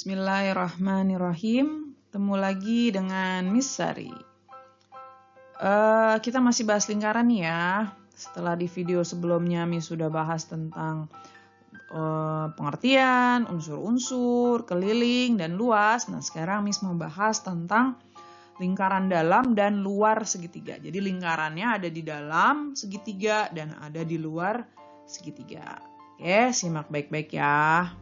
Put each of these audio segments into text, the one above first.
Bismillahirrahmanirrahim. Ketemu lagi dengan Miss Sari. Kita masih bahas lingkaran nih ya. Setelah di video sebelumnya Miss sudah bahas tentang pengertian, unsur-unsur, keliling, dan luas. Nah sekarang Miss mau bahas tentang lingkaran dalam dan luar segitiga. Jadi lingkarannya ada di dalam segitiga dan ada di luar segitiga. Oke, simak baik-baik ya.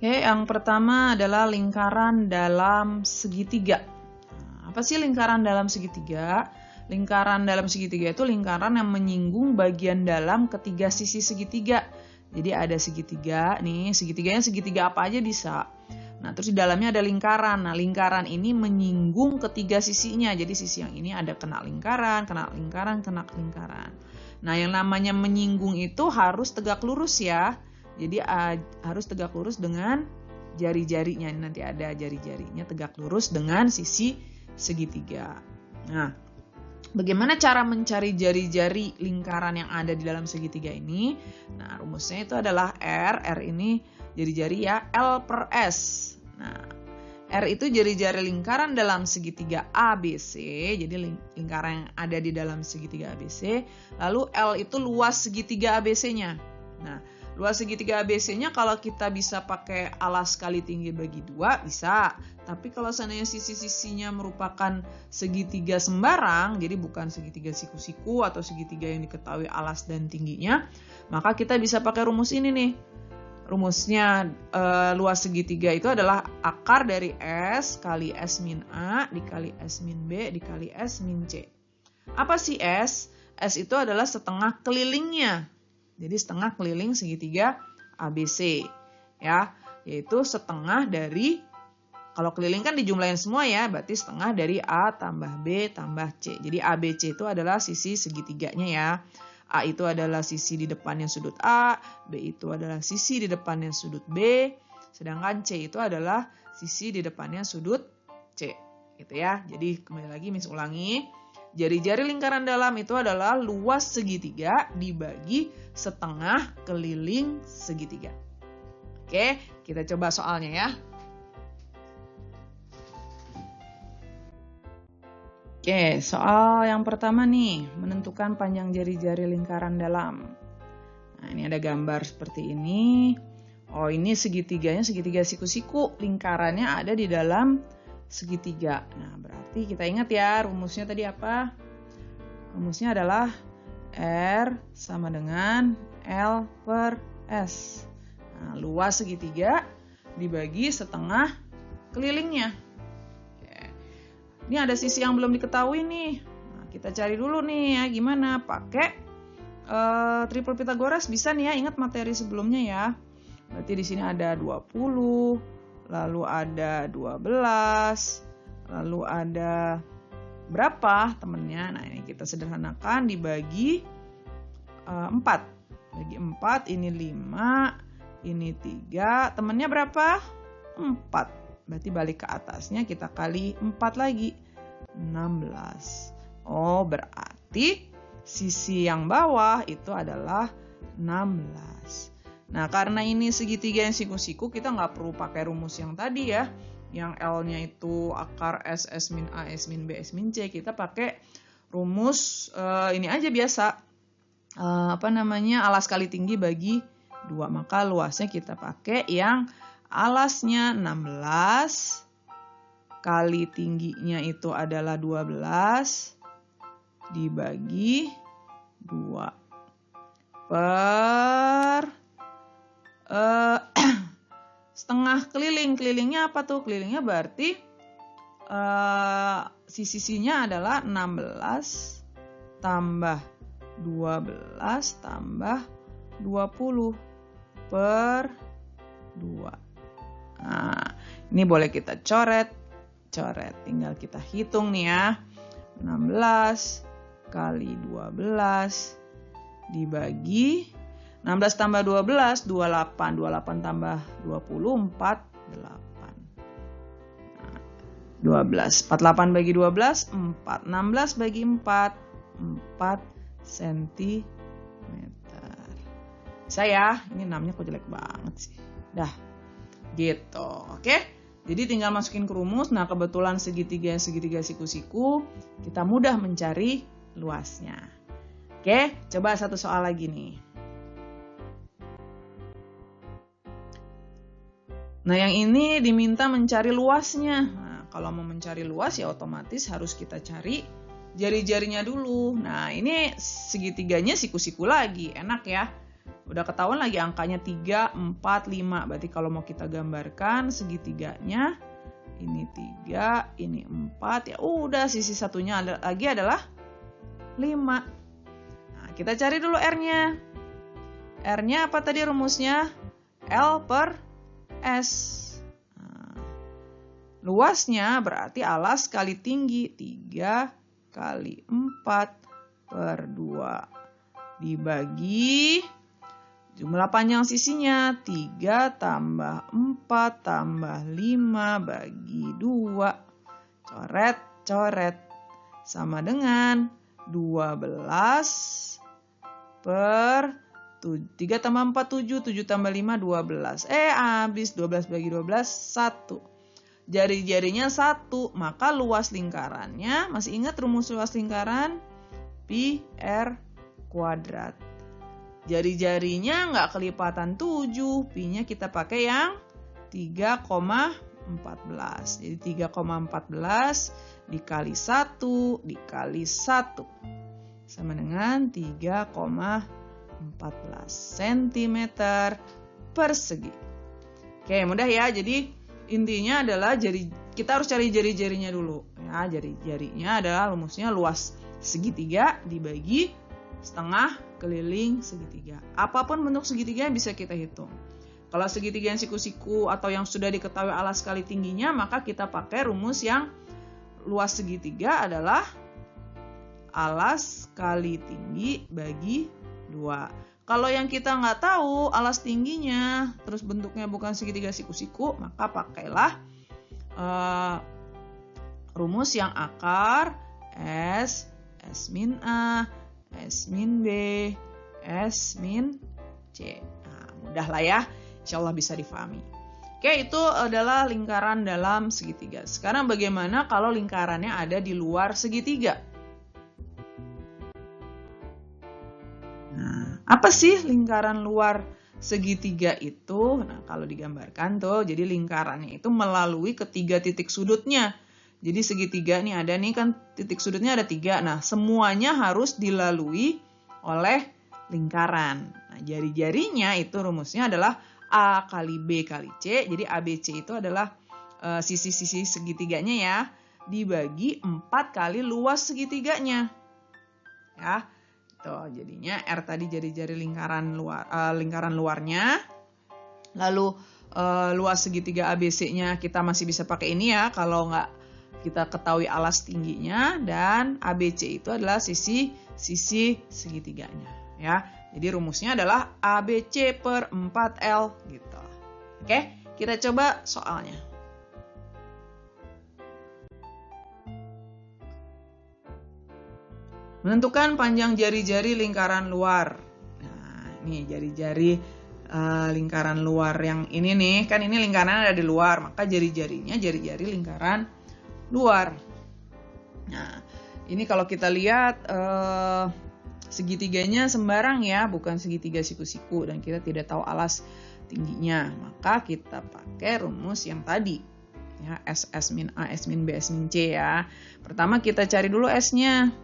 Oke, yang pertama adalah lingkaran dalam segitiga. Nah, apa sih lingkaran dalam segitiga? Lingkaran dalam segitiga itu lingkaran yang menyinggung bagian dalam ketiga sisi segitiga. Jadi ada segitiga, nih segitiganya segitiga apa aja bisa. Nah, terus di dalamnya ada lingkaran. Nah, lingkaran ini menyinggung ketiga sisinya. Jadi sisi yang ini ada kena lingkaran, kena lingkaran, kena lingkaran. Nah, yang namanya menyinggung itu harus tegak lurus ya. Jadi harus tegak lurus dengan jari-jarinya. Nanti ada jari-jarinya tegak lurus dengan sisi segitiga. Nah, bagaimana cara mencari jari-jari lingkaran yang ada di dalam segitiga ini? Nah, rumusnya itu adalah R. R ini jari-jari ya, L per S. Nah, R itu jari-jari lingkaran dalam segitiga ABC. Jadi lingkaran yang ada di dalam segitiga ABC. Lalu L itu luas segitiga ABC-nya. Nah, luas segitiga ABC-nya kalau kita bisa pakai alas kali tinggi bagi 2 bisa. Tapi kalau seandainya sisi-sisinya merupakan segitiga sembarang, jadi bukan segitiga siku-siku atau segitiga yang diketahui alas dan tingginya, maka kita bisa pakai rumus ini nih. Rumusnya luas segitiga itu adalah akar dari S kali S min A dikali S min B dikali S min C. Apa sih S? S itu adalah setengah kelilingnya. Jadi setengah keliling segitiga ABC ya, yaitu setengah dari, kalau keliling kan dijumlahin semua ya, berarti setengah dari A tambah B tambah C. Jadi ABC itu adalah sisi segitiganya ya. A itu adalah sisi di depannya sudut A, B itu adalah sisi di depannya sudut B, sedangkan C itu adalah sisi di depannya sudut C. Gitu ya. Jadi kembali lagi Miss ulangi. Jari-jari lingkaran dalam itu adalah luas segitiga dibagi setengah keliling segitiga. Oke, kita coba soalnya ya. Oke, soal yang pertama nih, menentukan panjang jari-jari lingkaran dalam. Nah, ini ada gambar seperti ini. Oh, ini segitiganya segitiga siku-siku, lingkarannya ada di dalam segitiga. Nah, berarti kita ingat ya rumusnya tadi apa? Rumusnya adalah R sama dengan L per S. Nah, luas segitiga dibagi setengah kelilingnya. Oke. Ini ada sisi yang belum diketahui nih. Nah, kita cari dulu nih ya gimana? Pakai triple Pythagoras bisa nih ya, ingat materi sebelumnya ya. Berarti di sini ada 20, lalu ada 12, lalu ada berapa temennya? Nah, ini kita sederhanakan dibagi 4. Bagi 4, ini 5, ini 3. Temennya berapa? 4. Berarti balik ke atasnya kita kali 4 lagi. 16. Oh, berarti sisi yang bawah itu adalah 16. Nah, karena ini segitiga yang siku-siku, kita nggak perlu pakai rumus yang tadi ya. Yang L-nya itu akar S, S min A, S min B, S min C. Kita pakai rumus ini aja biasa. Alas kali tinggi bagi 2. Maka luasnya kita pakai yang alasnya 16. Kali tingginya itu adalah 12. Dibagi 2. Per setengah keliling. Kelilingnya apa tuh? Kelilingnya berarti sisinya adalah 16 tambah 12 tambah 20 per 2. Nah, ini boleh kita coret. Tinggal kita hitung nih ya. 16 kali 12 dibagi 16 tambah 12, 28. 28 tambah 20, 48. Nah, 12. 48 bagi 12, 4. 16 bagi 4, 4 cm. Bisa ya, ini 6-nya kok jelek banget sih. Dah, gitu. Oke, jadi tinggal masukin ke rumus. Nah, kebetulan segitiga siku-siku, kita mudah mencari luasnya. Oke, coba satu soal lagi nih. Nah, yang ini diminta mencari luasnya. Nah, kalau mau mencari luas ya otomatis harus kita cari jari-jarinya dulu. Nah, ini segitiganya siku-siku lagi. Enak ya. Udah ketahuan lagi angkanya 3, 4, 5. Berarti kalau mau kita gambarkan segitiganya, ini 3, ini 4. Ya udah, sisi satunya lagi adalah 5. Nah, kita cari dulu R-nya. R-nya apa tadi rumusnya? L per S. Nah, luasnya berarti alas kali tinggi. 3 kali 4 per 2 dibagi jumlah panjang sisinya. 3 tambah 4 tambah 5 bagi 2. Coret-coret. Sama dengan 12 per 3 tambah 4, 7. 7 tambah 5, 12. Habis 12 bagi 12, 1. Jari-jarinya 1. Maka luas lingkarannya, masih ingat rumus luas lingkaran? Pi R kuadrat. Jari-jarinya nggak kelipatan 7. Pi-nya kita pakai yang 3,14. Jadi 3,14 dikali 1 dikali 1. Sama dengan 3,14 cm persegi. Oke, mudah ya. Jadi intinya adalah kita harus cari jari-jarinya dulu. Ya, jari-jarinya adalah rumusnya luas segitiga dibagi setengah keliling segitiga. Apapun bentuk segitiga bisa kita hitung. Kalau segitiga yang siku-siku atau yang sudah diketahui alas kali tingginya, maka kita pakai rumus yang luas segitiga adalah alas kali tinggi bagi 2. Kalau yang kita nggak tahu alas tingginya, terus bentuknya bukan segitiga siku-siku, maka pakailah rumus yang akar S min A, S min B, S min C. Nah, mudah lah ya, insya Allah bisa difahami. Oke, itu adalah lingkaran dalam segitiga. Sekarang bagaimana kalau lingkarannya ada di luar segitiga? Nah, apa sih lingkaran luar segitiga itu? Nah, kalau digambarkan tuh, jadi lingkarannya itu melalui ketiga titik sudutnya. Jadi segitiga nih ada nih kan titik sudutnya ada 3. Nah, semuanya harus dilalui oleh lingkaran. Nah, jari-jarinya itu rumusnya adalah A kali B kali C. Jadi ABC itu adalah sisi-sisi segitiganya ya. Dibagi 4 kali luas segitiganya. Ya. Tuh, jadinya R tadi jari-jari lingkaran luarnya. Lalu luas segitiga ABC-nya kita masih bisa pakai ini ya kalau nggak kita ketahui alas tingginya, dan ABC itu adalah sisi segitiganya ya. Jadi rumusnya adalah ABC per 4L gitu. Oke, kita coba soalnya. Menentukan panjang jari-jari lingkaran luar. Nah, ini jari-jari lingkaran luar yang ini nih, kan ini lingkaran ada di luar, maka jari-jarinya jari-jari lingkaran luar. Nah, ini kalau kita lihat segitiganya sembarang ya, bukan segitiga siku-siku, dan kita tidak tahu alas tingginya, maka kita pakai rumus yang tadi ya, S min A, S min B, S min C ya. Pertama kita cari dulu S-nya.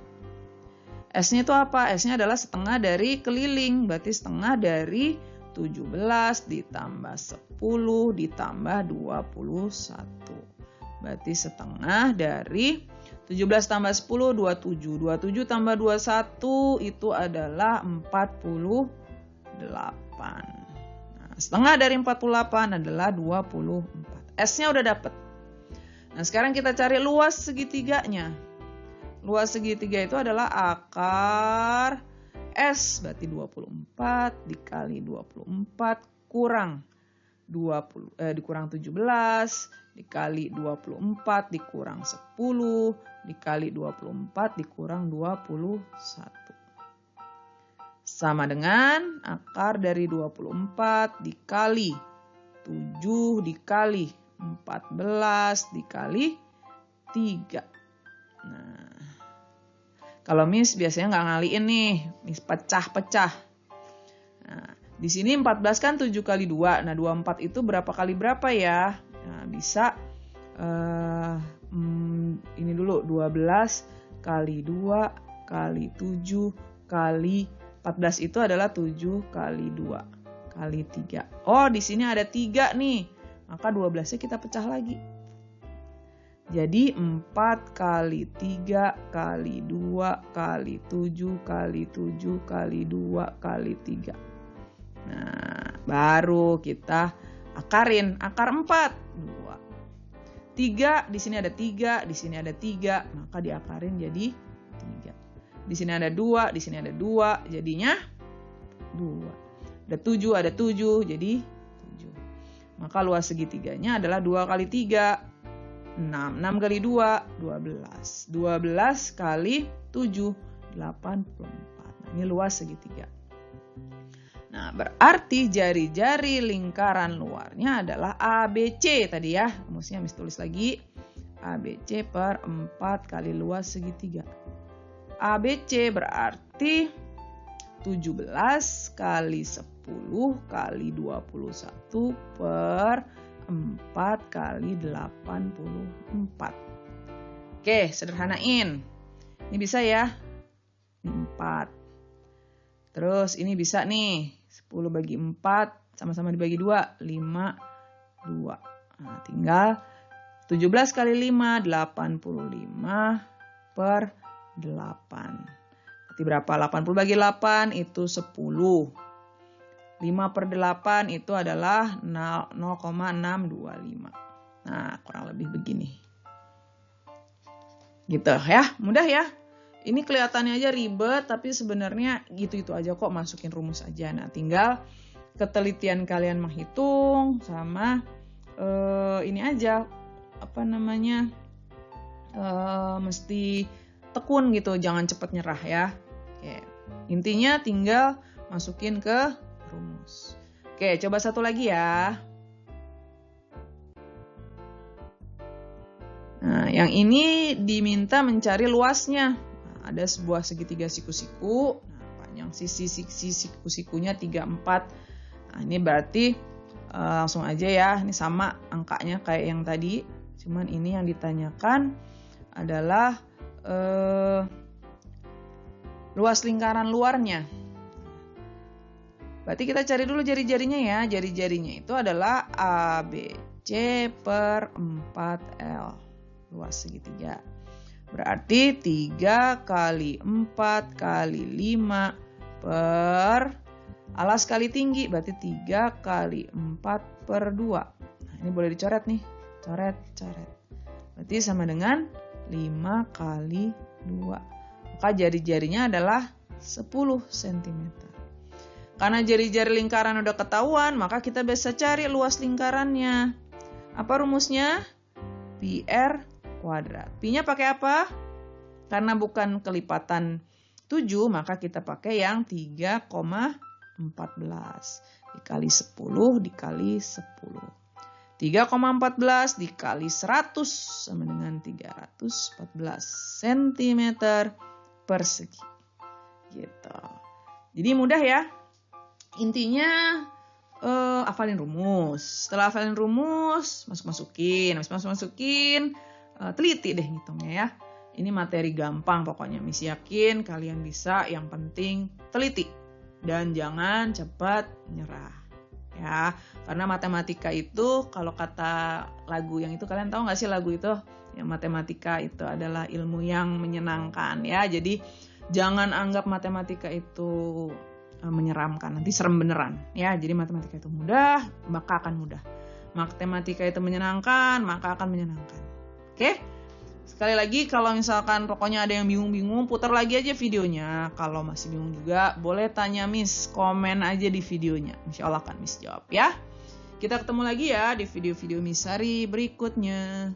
S-nya itu apa? S-nya adalah setengah dari keliling, berarti setengah dari 17 ditambah 10 ditambah 21. Berarti setengah dari 17 tambah 10, 27. 27 tambah 21 itu adalah 48. Nah, setengah dari 48 adalah 24. S-nya udah dapet. Nah, sekarang kita cari luas segitiganya. Luas segitiga itu adalah akar S, berarti 24 dikali 24 kurang 17 dikali 24 dikurang 10 dikali 24 dikurang 21. Sama dengan akar dari 24 dikali 7 dikali 14 dikali 3. Nah, kalau Miss biasanya nggak ngaliin nih, Miss pecah-pecah. Nah, di sini 14 kan 7 kali 2. Nah, 24 itu berapa kali berapa ya? Nah, bisa ini dulu 12 kali 2 kali 7 kali 14 itu adalah 7 kali 2 kali 3. Oh, di sini ada 3 nih. Maka 12-nya kita pecah lagi. Jadi 4 kali 3 kali 2 kali 7 kali 7 kali 2 kali 3. Nah, baru kita akarin. Akar 4. 2. 3, di sini ada 3, di sini ada 3. Maka diakarin jadi 3. Di sini ada 2, di sini ada 2. Jadinya 2. Ada 7, ada 7. Jadi 7. Maka luas segitiganya adalah 2 kali 3. 6. 6 kali 2, 12. 12 kali 7, 84. Nah, ini luas segitiga. Nah, berarti jari-jari lingkaran luarnya adalah ABC tadi ya. Rumusnya Miss tulis lagi. ABC per 4 kali luas segitiga. ABC berarti 17 kali 10 kali 21 per 4 kali 84. Oke, sederhanain. Ini bisa ya. Ini 4. Terus ini bisa nih. 10 bagi 4 sama-sama dibagi 2. 5, 2. Nah, tinggal 17 kali 5, 85 per 8. Berarti berapa? 80 bagi 8 itu 10. 5 per 8 itu adalah 0,625. Nah, kurang lebih begini. Gitu ya, mudah ya. Ini kelihatannya aja ribet, tapi sebenarnya gitu-gitu aja kok, masukin rumus aja. Nah, tinggal ketelitian kalian menghitung sama ini aja, mesti tekun gitu, jangan cepat nyerah ya. Oke. Intinya tinggal masukin ke rumus. Oke, coba satu lagi ya. Nah, yang ini diminta mencari luasnya. Nah, ada sebuah segitiga siku-siku. Nah, panjang sisi siku-sikunya 34. Nah, ini berarti langsung aja ya. Ini sama angkanya kayak yang tadi. Cuman ini yang ditanyakan adalah luas lingkaran luarnya. Berarti kita cari dulu jari-jarinya ya. Jari-jarinya itu adalah ABC per 4L. Luas segitiga. Berarti 3 kali 4 kali 5 per alas kali tinggi. Berarti 3 kali 4 per 2. Nah, ini boleh dicoret nih. Coret. Berarti sama dengan 5 kali 2. Maka jari-jarinya adalah 10 cm. Karena jari-jari lingkaran udah ketahuan, maka kita bisa cari luas lingkarannya. Apa rumusnya? PR kuadrat. Pi-nya pakai apa? Karena bukan kelipatan 7, maka kita pakai yang 3,14. Dikali 10 dikali 10. 3,14 dikali 100 sama dengan 314 cm persegi. Gitu. Jadi mudah ya. Intinya hafalin rumus. Setelah hafalin rumus, masukin, teliti deh ngitungnya ya. Ini materi gampang pokoknya. Miss yakin kalian bisa. Yang penting teliti dan jangan cepat nyerah. Ya, karena matematika itu kalau kata lagu yang itu, kalian tahu nggak sih lagu itu? Yang matematika itu adalah ilmu yang menyenangkan ya. Jadi jangan anggap matematika itu menyeramkan, nanti serem beneran ya. Jadi matematika itu mudah, maka akan mudah. Matematika itu menyenangkan, maka akan menyenangkan. Oke? Sekali lagi, kalau misalkan pokoknya ada yang bingung-bingung, putar lagi aja videonya. Kalau masih bingung juga, boleh tanya Miss, komen aja di videonya. Insya Allah akan Miss jawab ya. Kita ketemu lagi ya di video-video Miss Sari berikutnya.